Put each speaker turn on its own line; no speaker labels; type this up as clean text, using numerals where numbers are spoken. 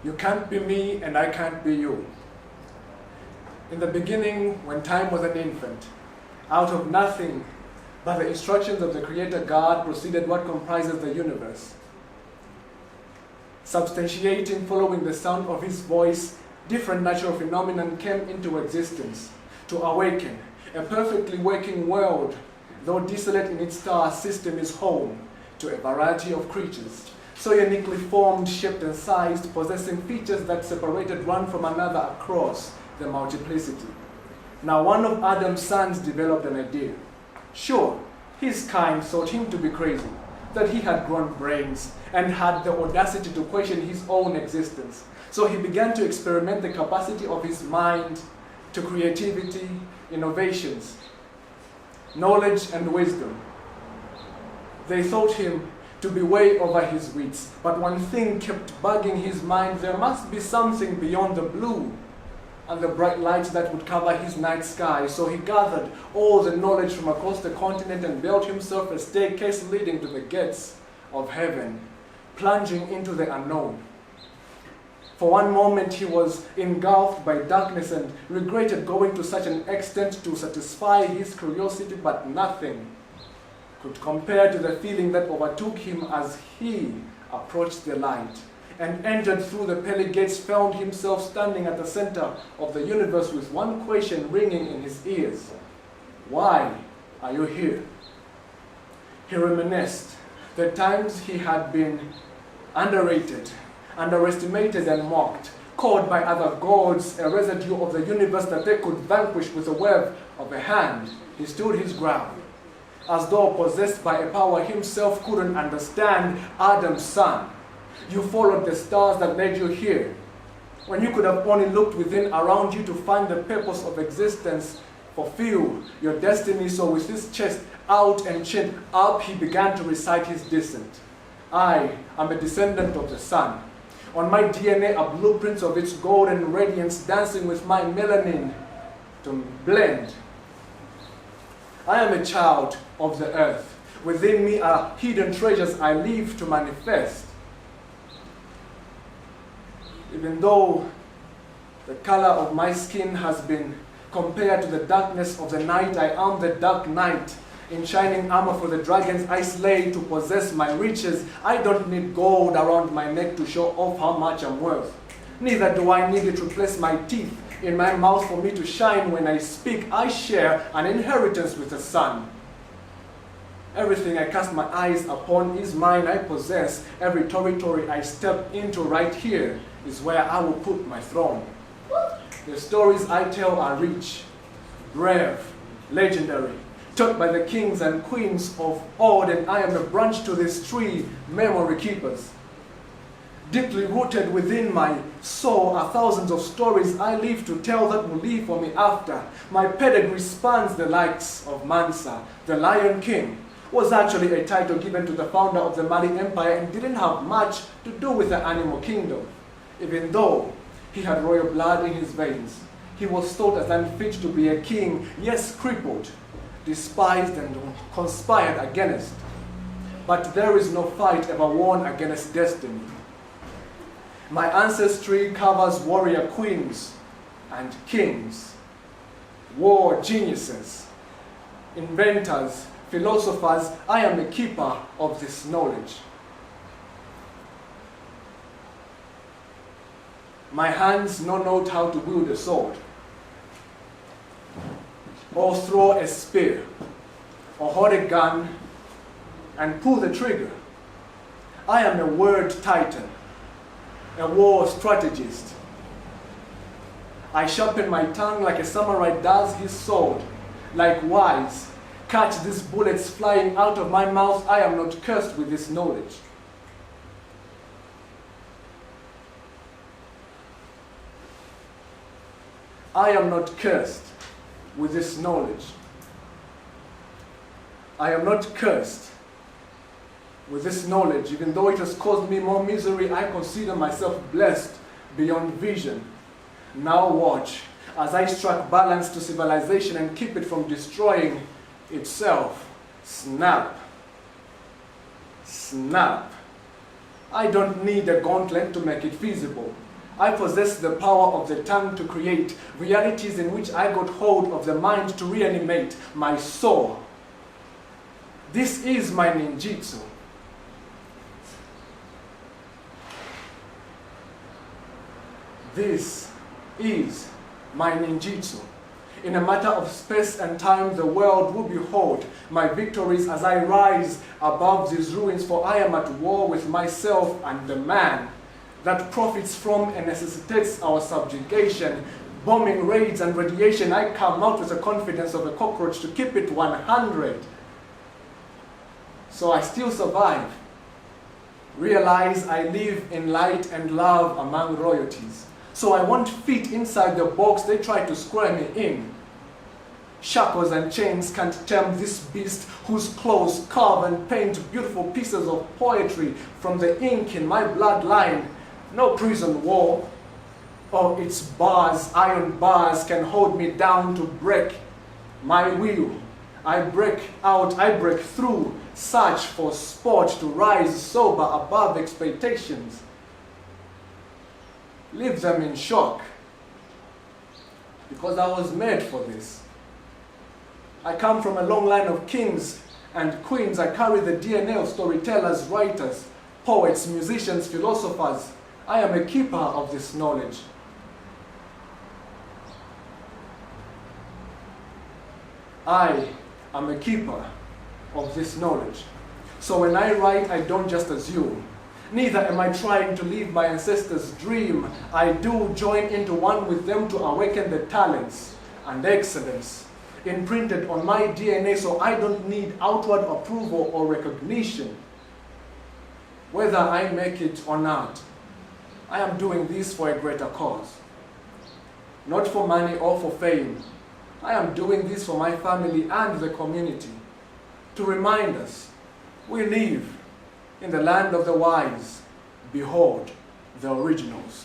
You can't be me and I can't be you. In the beginning, when time was an infant, out of nothing but the instructions of the Creator God proceeded what comprises the universe. Substantiating, following the sound of his voice, different natural phenomena came into existence to awaken. A perfectly working world, though desolate in its star system, is home to a variety of creatures, so uniquely formed, shaped and sized, possessing features that separated one from another across the multiplicity. Now one of Adam's sons developed an idea. Sure, his kind thought him to be crazy, that he had grown brains and had the audacity to question his own existence. So he began to experiment the capacity of his mind to creativity, innovations, knowledge and wisdom. They thought him to be way over his wits, but one thing kept bugging his mind: there must be something beyond the blue and the bright lights that would cover his night sky. So he gathered all the knowledge from across the continent and built himself a staircase leading to the gates of heaven, plunging into the unknown. For one moment he was engulfed by darkness and regretted going to such an extent to satisfy his curiosity, but nothing could compare to the feeling that overtook him as he approached the light and entered through the pearly gates, found himself standing at the center of the universe with one question ringing in his ears: why are you here? He reminisced the times he had been underrated, underestimated and mocked, called by other gods a residue of the universe that they could vanquish with a wave of a hand. He stood his ground, as though possessed by a power himself couldn't understand. Adam's son, you followed the stars that led you here, when you could have only looked within around you to find the purpose of existence, fulfill your destiny. So with his chest out and chin up, he began to recite his descent. I am a descendant of the sun. On my DNA are blueprints of its golden radiance, dancing with my melanin to blend. I am a child of the earth. Within me are hidden treasures I live to manifest. Even though the color of my skin has been compared to the darkness of the night, I am the dark knight, in shining armor for the dragons I slay to possess my riches. I don't need gold around my neck to show off how much I'm worth. Neither do I need it to place my teeth in my mouth for me to shine when I speak. I share an inheritance with the sun. Everything I cast my eyes upon is mine. I possess every territory I step into. Right here is where I will put my throne. The stories I tell are rich, brave, legendary, taught by the kings and queens of old, and I am a branch to this tree, memory keepers. Deeply rooted within my soul are thousands of stories I live to tell that will live for me after. My pedigree spans the likes of Mansa. The Lion King was actually a title given to the founder of the Mali Empire and didn't have much to do with the animal kingdom. Even though he had royal blood in his veins, he was thought as unfit to be a king, yes, crippled, despised and conspired against. But there is no fight ever won against destiny. My ancestry covers warrior queens and kings, war geniuses, inventors, philosophers. I am a keeper of this knowledge. My hands know not how to wield a sword, or throw a spear, or hold a gun and pull the trigger. I am a word titan, a war strategist. I sharpen my tongue like a samurai does his sword. Likewise, catch these bullets flying out of my mouth. I am not cursed with this knowledge. I am not cursed with this knowledge. I am not cursed with this knowledge. Even though it has caused me more misery, I consider myself blessed beyond vision. Now watch as I strike balance to civilization and keep it from destroying itself. Snap. Snap. I don't need a gauntlet to make it feasible. I possess the power of the tongue to create realities in which I got hold of the mind to reanimate my soul. This is my ninjutsu. This is my ninjutsu. In a matter of space and time, the world will behold my victories as I rise above these ruins, for I am at war with myself and the man that profits from and necessitates our subjugation. Bombing raids and radiation, I come out with the confidence of a cockroach to keep it 100. So I still survive. Realize I live in light and love among royalties. So I won't fit inside the box they try to square me in. Shackles and chains can't tame this beast whose claws carve and paint beautiful pieces of poetry from the ink in my bloodline. No prison wall or its bars, iron bars, can hold me down to break my will. I break out, I break through, search for sport to rise sober above expectations. Leave them in shock, because I was made for this. I come from a long line of kings and queens. I carry the DNA of storytellers, writers, poets, musicians, philosophers. I am a keeper of this knowledge. I am a keeper of this knowledge. So when I write, I don't just assume. Neither am I trying to live my ancestors' dream. I do join into one with them to awaken the talents and excellence imprinted on my DNA, so I don't need outward approval or recognition. Whether I make it or not, I am doing this for a greater cause. Not for money or for fame. I am doing this for my family and the community, to remind us we live in the land of the wise. Behold the originals.